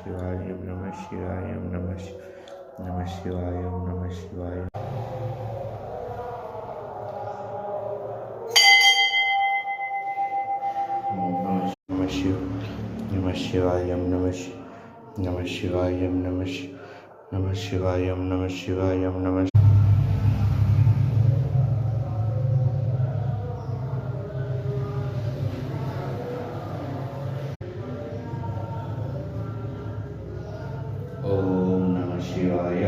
शिवाय ओम नमः शिवाय ओम नमः शिवाय ओम नमः शिवाय नमः शिवाय ओम नमः शिवाय ओम नमः शिवाय ओम नमः शिवाय ओम नमः ओम नमः शिवाय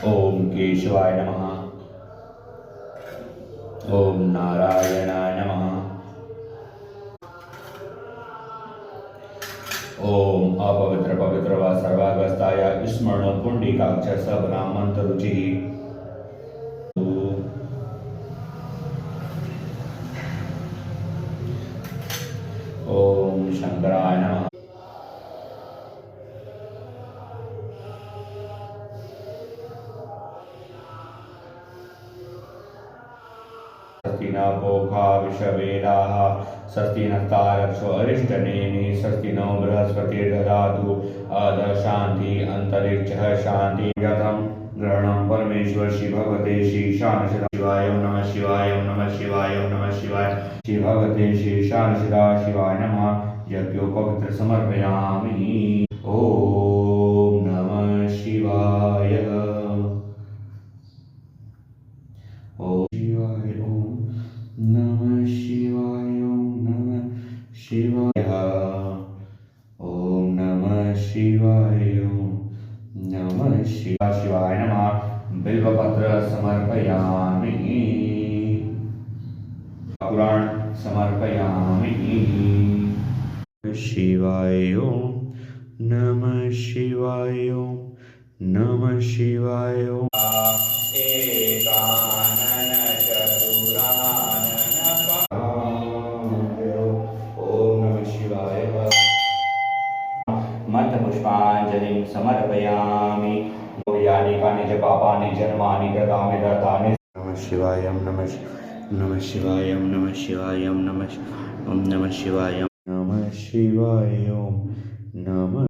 ओम केशवाय नमः ओम नारायणाय नमः ओम अपवित्र पवित्र व सर्वागस्ताय स्मरण पुंडिकाक्ष सबनामंत रुचि ओम शंकराय नमः स्वस्ति न पोखा विश्ववेदाः स्वस्ति नस्तारक्षो अरिष्टनेमि स्वस्ति नो बृहस्पतिर्ददातु अध शांति अंतरिक्षः शांति यथं ग्रहणं परमेश्वर श्री भगवते श्री शान शिवाय ओम नमः शिवाय ओम नमः शिवाय ओम नमः शिवाय श्री भगवते श्री शान शिवाय नमः यज्ञो पवित्र समर्पयामि ओम नमः शिवाय ओम शिवाय ओम नमः शिवाय ओम नमः शिवाय ओम नमः शिवाय ओम नमः शिवाय नमः बिल्वपत्र समर्पयामि पुराण समर्पयामि शिवाय ओम नमः शिवाय ओम नमः शिवाय ओम एकानन चतुरानन ओम नमः शिवाय मत पुष्पांजलिं समर्पयामि यानि कानि च पापानि जन्मानि कृतानि दत्तानि नमः शिवाय ओम नमः शिवाय ओम नमः शिवाय ओम नमः शिवाय ओम नमः शिवाय ओम नमः